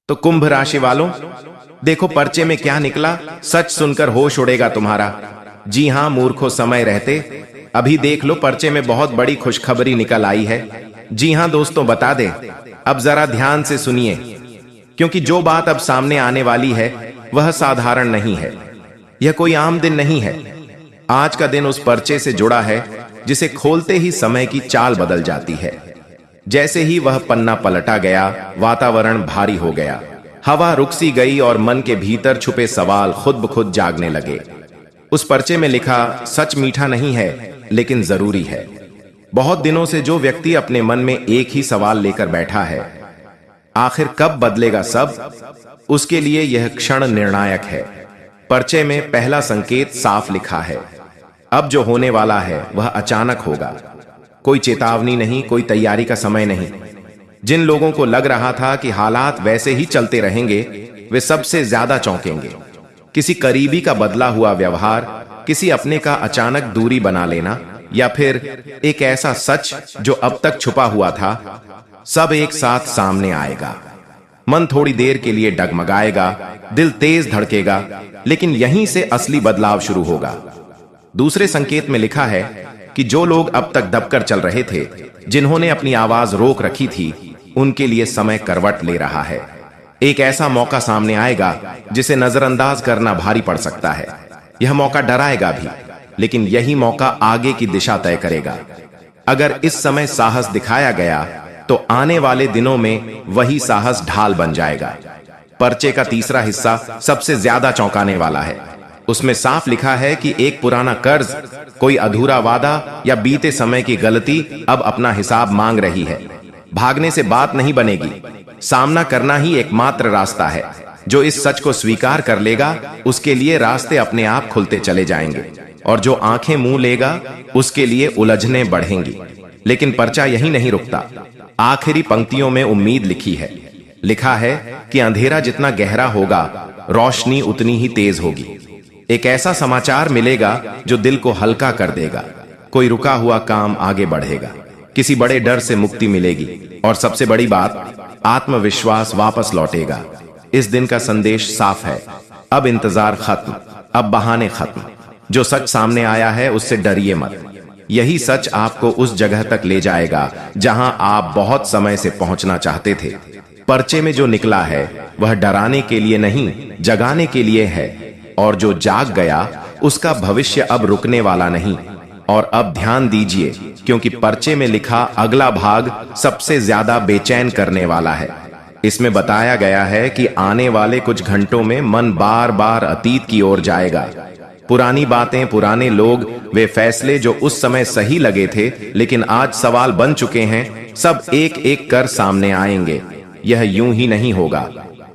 तो कुंभ राशि वालों, देखो पर्चे में क्या निकला। सच सुनकर होश उड़ेगा तुम्हारा। जी हां मूर्खों, समय रहते अभी देख लो, पर्चे में बहुत बड़ी खुशखबरी निकल आई है। जी हां दोस्तों, बता दें, अब जरा ध्यान से सुनिए, क्योंकि जो बात अब सामने आने वाली है वह साधारण नहीं है। यह कोई आम दिन नहीं है। आज का दिन उस पर्चे से जुड़ा है जिसे खोलते ही समय की चाल बदल जाती है। जैसे ही वह पन्ना पलटा गया, वातावरण भारी हो गया, हवा रुक सी गई और मन के भीतर छुपे सवाल खुद ब खुद जागने लगे। उस पर्चे में लिखा सच मीठा नहीं है, लेकिन जरूरी है। बहुत दिनों से जो व्यक्ति अपने मन में एक ही सवाल लेकर बैठा है, आखिर कब बदलेगा सब, उसके लिए यह क्षण निर्णायक है। पर्चे में पहला संकेत साफ लिखा है, अब जो होने वाला है वह अचानक होगा। कोई चेतावनी नहीं, कोई तैयारी का समय नहीं। जिन लोगों को लग रहा था कि हालात वैसे ही चलते रहेंगे, वे सबसे ज्यादा चौंकेंगे। किसी करीबी का बदला हुआ व्यवहार, किसी अपने का अचानक दूरी बना लेना, या फिर एक ऐसा सच जो अब तक छुपा हुआ था, सब एक साथ सामने आएगा। मन थोड़ी देर के लिए डगमगाएगा, दिल तेज धड़केगा, लेकिन यहीं से असली बदलाव शुरू होगा। दूसरे संकेत में लिखा है कि जो लोग अब तक दबकर चल रहे थे, जिन्होंने अपनी आवाज रोक रखी थी, उनके लिए समय करवट ले रहा है। एक ऐसा मौका सामने आएगा जिसे नजरअंदाज करना भारी पड़ सकता है। यह मौका डराएगा भी, लेकिन यही मौका आगे की दिशा तय करेगा। अगर इस समय साहस दिखाया गया तो आने वाले दिनों में वही साहस ढाल बन जाएगा। पर्चे का तीसरा हिस्सा सबसे ज्यादा चौंकाने वाला है। उसमें साफ लिखा है कि एक पुराना कर्ज, कोई अधूरा वादा या बीते समय की गलती अब अपना हिसाब मांग रही है। भागने से बात नहीं बनेगी, सामना करना ही एकमात्र रास्ता है। जो इस सच को स्वीकार कर लेगा, उसके लिए रास्ते अपने आप खुलते चले जाएंगे, और जो आंखें मुंह लेगा, उसके लिए उलझने बढ़ेंगी। लेकिन पर्चा यही नहीं रुकता। आखिरी पंक्तियों में उम्मीद लिखी है। लिखा है कि अंधेरा जितना गहरा होगा, रोशनी उतनी ही तेज होगी। एक ऐसा समाचार मिलेगा जो दिल को हल्का कर देगा। कोई रुका हुआ काम आगे बढ़ेगा, किसी बड़े डर से मुक्ति मिलेगी, और सबसे बड़ी बात, आत्मविश्वास वापस लौटेगा। इस दिन का संदेश साफ है, अब इंतजार खत्म, अब बहाने खत्म। जो सच सामने आया है उससे डरिए मत। यही सच आपको उस जगह तक ले जाएगा जहां आप बहुत समय से पहुंचना चाहते थे। पर्चे में जो निकला है वह डराने के लिए नहीं, जगाने के लिए है। और जो जाग गया, उसका भविष्य अब रुकने वाला नहीं। और अब ध्यान दीजिए, क्योंकि पर्चे में लिखा अगला भाग सबसे ज्यादा बेचैन करने वाला है। इसमें बताया गया है कि आने वाले कुछ घंटों में मन बार बार अतीत की ओर जाएगा। पुरानी बातें, पुराने लोग, वे फैसले जो उस समय सही लगे थे लेकिन आज सवाल बन चुके हैं, सब एक एक कर सामने आएंगे। यह यूं ही नहीं होगा,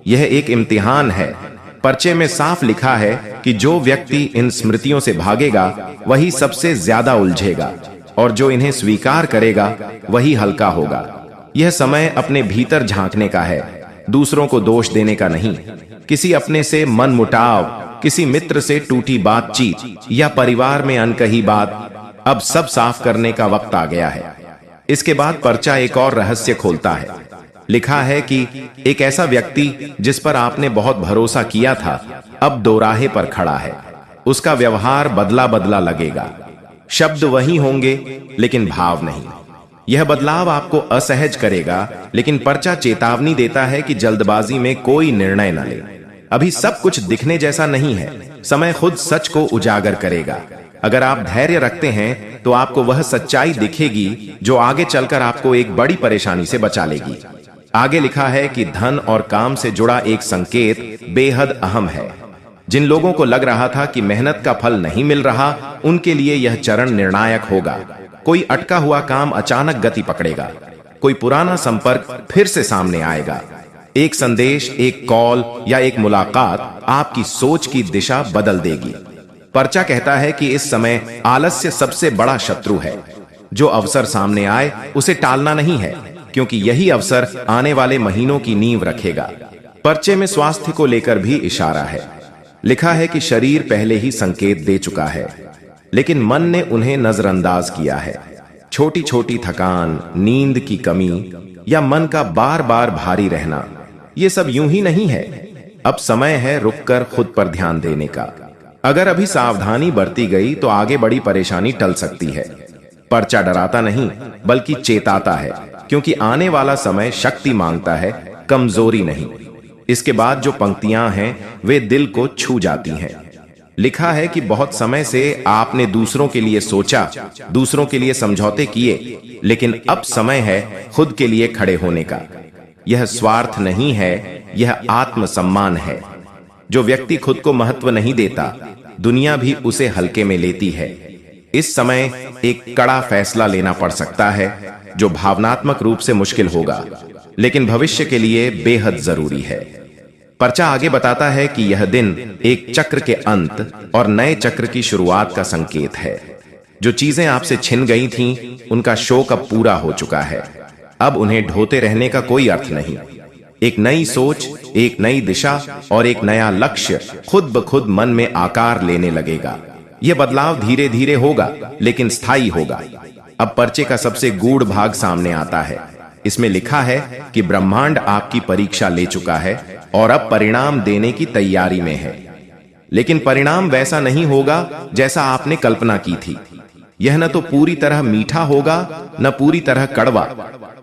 यह एक इम्तिहान है। पर्चे में साफ लिखा है कि जो व्यक्ति इन स्मृतियों से भागेगा वही सबसे ज्यादा उलझेगा, और जो इन्हें स्वीकार करेगा वही हल्का होगा। यह समय अपने भीतर झांकने का है, दूसरों को दोष देने का नहीं। किसी अपने से मन मुटाव, किसी मित्र से टूटी बातचीत, या परिवार में अनकही बात, अब सब साफ करने का वक्त आ गया है। इसके बाद पर्चा एक और रहस्य खोलता है। लिखा है कि एक ऐसा व्यक्ति जिस पर आपने बहुत भरोसा किया था, अब दोराहे पर खड़ा है। उसका व्यवहार बदला बदला लगेगा। शब्द वही होंगे, लेकिन भाव नहीं। यह बदलाव आपको असहज करेगा, लेकिन पर्चा चेतावनी देता है कि जल्दबाजी में कोई निर्णय न ले। अभी सब कुछ दिखने जैसा नहीं है, समय खुद सच को उजागर करेगा। अगर आप धैर्य रखते हैं तो आपको वह सच्चाई दिखेगी जो आगे चलकर आपको एक बड़ी परेशानी से बचा लेगी। आगे लिखा है कि धन और काम से जुड़ा एक संकेत बेहद अहम है। जिन लोगों को लग रहा था कि मेहनत का फल नहीं मिल रहा, उनके लिए यह चरण निर्णायक होगा। कोई अटका हुआ काम अचानक गति पकड़ेगा, कोई पुराना संपर्क फिर से सामने आएगा। एक संदेश, एक कॉल या एक मुलाकात आपकी सोच की दिशा बदल देगी। पर्चा कहता है कि इस समय आलस्य सबसे बड़ा शत्रु है। जो अवसर सामने आए उसे टालना नहीं है, क्योंकि यही अवसर आने वाले महीनों की नींव रखेगा। पर्चे में स्वास्थ्य को लेकर भी इशारा है। लिखा है कि शरीर पहले ही संकेत दे चुका है, लेकिन मन ने उन्हें नजरअंदाज किया है। छोटी छोटी थकान, नींद की कमी, या मन का बार बार भारी रहना, ये सब यूं ही नहीं है। अब समय है रुककर खुद पर ध्यान देने का। अगर अभी सावधानी बरती गई तो आगे बड़ी परेशानी टल सकती है। पर्चा डराता नहीं बल्कि चेताता है, क्योंकि आने वाला समय शक्ति मांगता है, कमजोरी नहीं। इसके बाद जो पंक्तियां हैं वे दिल को छू जाती हैं। लिखा है कि बहुत समय से आपने दूसरों के लिए सोचा, दूसरों के लिए समझौते किए, लेकिन अब समय है खुद के लिए खड़े होने का। यह स्वार्थ नहीं है, यह आत्मसम्मान है। जो व्यक्ति खुद को महत्व नहीं देता, दुनिया भी उसे हल्के में लेती है। इस समय एक कड़ा फैसला लेना पड़ सकता है, जो भावनात्मक रूप से मुश्किल होगा, लेकिन भविष्य के लिए बेहद जरूरी है। पर्चा आगे बताता है कि यह दिन एक चक्र के अंत और नए चक्र की शुरुआत का संकेत है। जो चीजें आपसे छिन गई थीं, उनका शोक अब पूरा हो चुका है। अब उन्हें ढोते रहने का कोई अर्थ नहीं। एक नई सोच, एक नई दिशा और एक नया लक्ष्य खुद ब खुद मन में आकार लेने लगेगा। यह बदलाव धीरे धीरे होगा, लेकिन स्थायी होगा। अब पर्चे का सबसे गूढ़ भाग सामने आता है। इसमें लिखा है कि ब्रह्मांड आपकी परीक्षा ले चुका है और अब परिणाम देने की तैयारी में है। लेकिन परिणाम वैसा नहीं होगा जैसा आपने कल्पना की थी। यह न तो पूरी तरह मीठा होगा, न पूरी तरह कड़वा।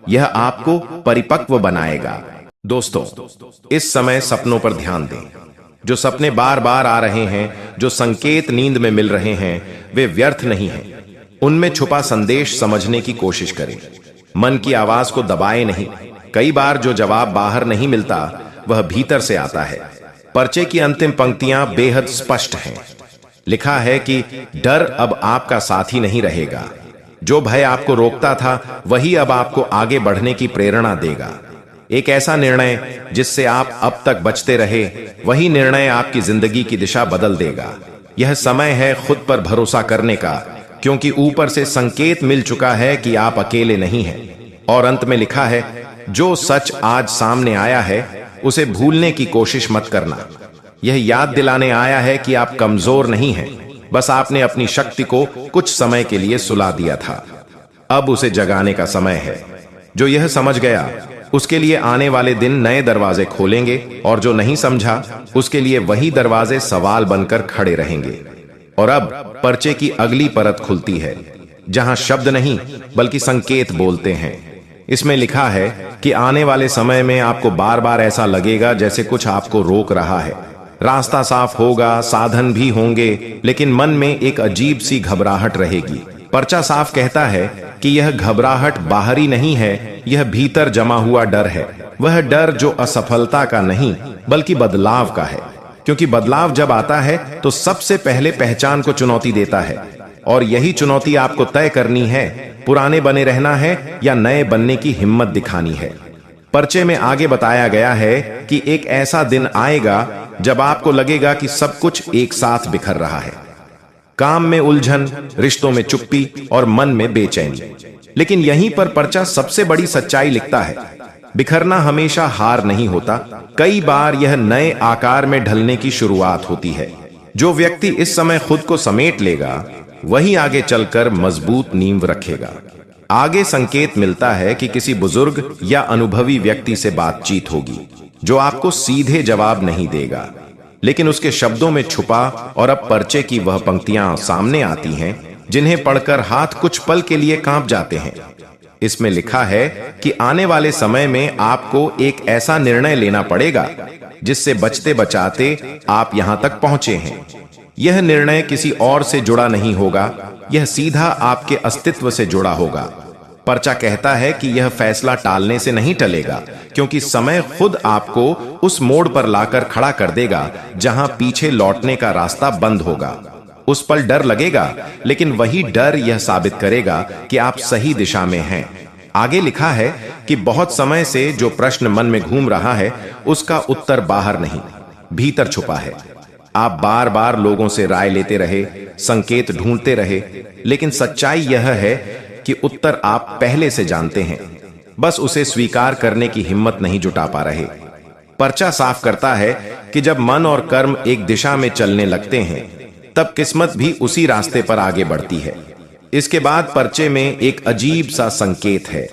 यह आपको परिपक्व बनाएगा। दोस्तों, इस समय सपनों पर ध्यान दें। जो सपने बार बार आ रहे हैं, जो संकेत नींद में मिल रहे हैं, वे व्यर्थ नहीं हैं। उनमें छुपा संदेश समझने की कोशिश करें। मन की आवाज को दबाए नहीं। कई बार जो जवाब बाहर नहीं मिलता, वह भीतर से आता है। पर्चे की अंतिम पंक्तियां बेहद स्पष्ट हैं। लिखा है कि डर अब आपका साथी नहीं रहेगा। जो भय आपको रोकता था, वही अब आपको आगे बढ़ने की प्रेरणा देगा। एक ऐसा निर्णय जिससे आप अब तक बचते रहे, वही निर्णय आपकी जिंदगी की दिशा बदल देगा। यह समय है खुद पर भरोसा करने का, क्योंकि ऊपर से संकेत मिल चुका है कि आप अकेले नहीं हैं। और अंत में लिखा है, जो सच आज सामने आया है उसे भूलने की कोशिश मत करना। यह याद दिलाने आया है कि आप कमजोर नहीं हैं, बस आपने अपनी शक्ति को कुछ समय के लिए सुला दिया था। अब उसे जगाने का समय है। जो यह समझ गया, उसके लिए आने वाले दिन नए दरवाजे खोलेंगे, और जो नहीं समझा, उसके लिए वही दरवाजे सवाल बनकर खड़े रहेंगे। और अब पर्चे की अगली परत खुलती है, जहां शब्द नहीं बल्कि संकेत बोलते हैं। इसमें लिखा है कि आने वाले समय में आपको बार बार ऐसा लगेगा जैसे कुछ आपको रोक रहा है। रास्ता साफ होगा, साधन भी होंगे, लेकिन मन में एक अजीब सी घबराहट रहेगी। पर्चा साफ कहता है कि यह घबराहट बाहरी नहीं है, यह भीतर जमा हुआ डर है। वह डर जो असफलता का नहीं बल्कि बदलाव का है, क्योंकि बदलाव जब आता है तो सबसे पहले पहचान को चुनौती देता है। और यही चुनौती आपको तय करनी है, पुराने बने रहना है या नए बनने की हिम्मत दिखानी है। पर्चे में आगे बताया गया है कि एक ऐसा दिन आएगा जब आपको लगेगा कि सब कुछ एक साथ बिखर रहा है। काम में उलझन, रिश्तों में चुप्पी और मन में बेचैनी। लेकिन यहीं पर पर्चा सबसे बड़ी सच्चाई लिखता है। बिखरना हमेशा हार नहीं होता, कई बार यह नए आकार में ढलने की शुरुआत होती है। जो व्यक्ति इस समय खुद को समेट लेगा, वही आगे चलकर मजबूत नींव रखेगा। आगे संकेत मिलता है कि किसी बुजुर्ग या अनुभवी व्यक्ति से बातचीत होगी, जो आपको सीधे जवाब नहीं देगा, लेकिन उसके शब्दों में छुपा। और अब पर्चे की वह पंक्तियां सामने आती हैं जिन्हें पढ़कर हाथ कुछ पल के लिए कांप जाते हैं। इसमें लिखा है कि आने वाले समय में आपको एक ऐसा निर्णय लेना पड़ेगा जिससे बचते बचाते आप यहां तक पहुंचे हैं। यह निर्णय किसी और से जुड़ा नहीं होगा, यह सीधा आपके अस्तित्व से जुड़ा होगा। पर्चा कहता है कि यह फैसला टालने से नहीं टलेगा, क्योंकि समय खुद आपको उस मोड़ पर लाकर खड़ा कर देगा जहां पीछे लौटने का रास्ता बंद होगा। उस पल डर लगेगा, लेकिन वही डर यह साबित करेगा कि आप सही दिशा में हैं। आगे लिखा है कि बहुत समय से जो प्रश्न मन में घूम रहा है, उसका उत्तर बाहर नहीं, भीतर छुपा है। आप बार बार लोगों से राय लेते रहे, संकेत ढूंढते रहे, लेकिन सच्चाई यह है कि उत्तर आप पहले से जानते हैं, बस उसे स्वीकार करने की हिम्मत नहीं जुटा पा रहे। पर्चा साफ करता है कि जब मन और कर्म एक दिशा में चलने लगते हैं, तब किस्मत भी उसी रास्ते पर आगे बढ़ती है। इसके बाद पर्चे में एक अजीब सा संकेत है।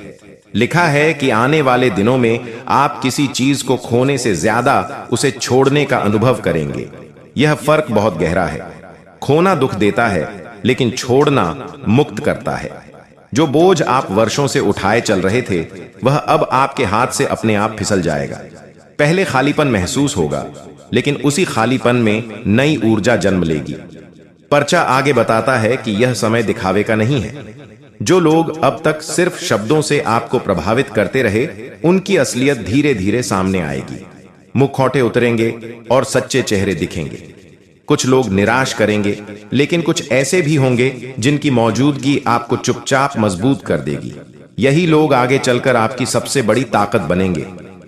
लिखा है कि आने वाले दिनों में आप किसी चीज को खोने से ज्यादा उसे छोड़ने का अनुभव करेंगे। यह फर्क बहुत गहरा है। खोना दुख देता है, लेकिन छोड़ना मुक्त करता है। जो बोझ आप वर्षों से उठाए चल रहे थे, वह अब आपके हाथ से अपने आप फिसल जाएगा। पहले खालीपन महसूस होगा, लेकिन उसी खालीपन में नई ऊर्जा जन्म लेगी। पर्चा आगे बताता है कि यह समय दिखावे का नहीं है। जो लोग अब तक सिर्फ शब्दों से आपको प्रभावित करते रहे, उनकी असलियत धीरे धीरे सामने आएगी। मुखौटे उतरेंगे और सच्चे चेहरे दिखेंगे। कुछ लोग निराश करेंगे, लेकिन कुछ ऐसे भी होंगे जिनकी मौजूदगी आपको चुपचाप मजबूत कर देगी। यही लोग आगे चलकर आपकी सबसे बड़ी ताकत बनेंगे।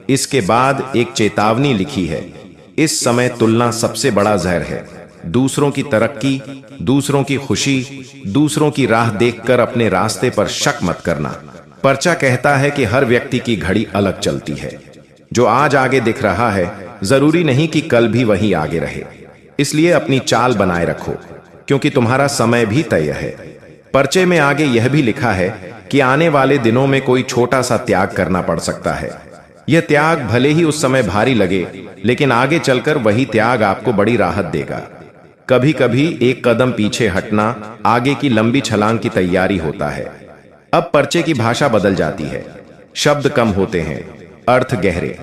इसके बाद एक चेतावनी लिखी है, इस समय तुलना सबसे बड़ा जहर है। दूसरों की तरक्की, दूसरों की खुशी, दूसरों की राह देखकर अपने रास्ते पर शक मत करना। पर्चा कहता है कि हर व्यक्ति की घड़ी अलग चलती है। जो आज आगे दिख रहा है, जरूरी नहीं कि कल भी वही आगे रहे। इसलिए अपनी चाल बनाए रखो, क्योंकि तुम्हारा समय भी तय है। पर्चे में आगे यह भी लिखा है कि आने वाले दिनों में कोई छोटा सा त्याग करना पड़ सकता है। यह त्याग भले ही उस समय भारी लगे, लेकिन आगे चलकर वही त्याग आपको बड़ी राहत देगा। कभी कभी एक कदम पीछे हटना आगे की लंबी छलांग की तैयारी होता है। अब पर्चे की भाषा बदल जाती है। शब्द कम होते हैं, अर्थ गहरे।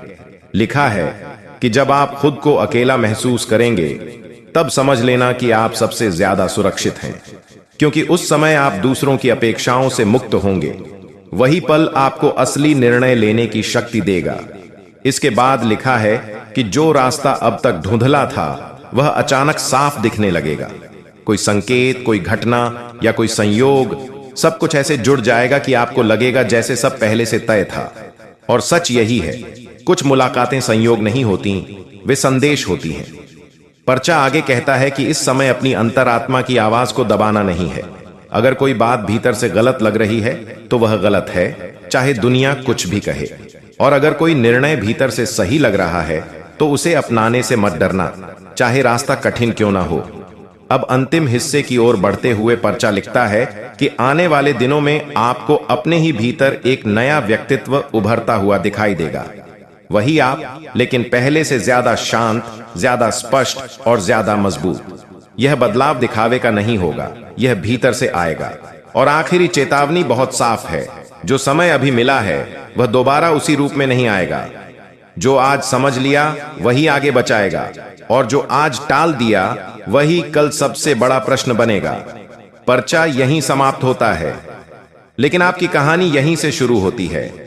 लिखा है कि जब आप खुद को अकेला महसूस करेंगे, तब समझ लेना कि आप सबसे ज्यादा सुरक्षित हैं, क्योंकि उस समय आप दूसरों की अपेक्षाओं से मुक्त होंगे। वही पल आपको असली निर्णय लेने की शक्ति देगा। इसके बाद लिखा है कि जो रास्ता अब तक धुंधला था, वह अचानक साफ दिखने लगेगा। कोई संकेत, कोई घटना या कोई संयोग, सब कुछ ऐसे जुड़ जाएगा कि आपको लगेगा जैसे सब पहले से तय था। और सच यही है, कुछ मुलाकातें संयोग नहीं होती, वे संदेश होती हैं। पर्चा आगे कहता है कि इस समय अपनी अंतरात्मा की आवाज को दबाना नहीं है। अगर कोई बात भीतर से गलत लग रही है, तो वह गलत है, चाहे दुनिया कुछ भी कहे। और अगर कोई निर्णय भीतर से सही लग रहा है, तो उसे अपनाने से मत डरना, चाहे रास्ता कठिन क्यों ना हो। अब अंतिम हिस्से की ओर बढ़ते हुए पर्चा लिखता है कि आने वाले दिनों में आपको अपने ही भीतर एक नया व्यक्तित्व उभरता हुआ दिखाई देगा। वही आप, लेकिन पहले से ज्यादा शांत, ज्यादा स्पष्ट और ज्यादा मजबूत। यह बदलाव दिखावे का नहीं होगा, यह भीतर से आएगा। और आखिरी चेतावनी बहुत साफ है, जो समय अभी मिला है वह दोबारा उसी रूप में नहीं आएगा। जो आज समझ लिया वही आगे बचाएगा, और जो आज टाल दिया वही कल सबसे बड़ा प्रश्न बनेगा। पर्चा यहीं समाप्त होता है, लेकिन आपकी कहानी यहीं से शुरू होती है।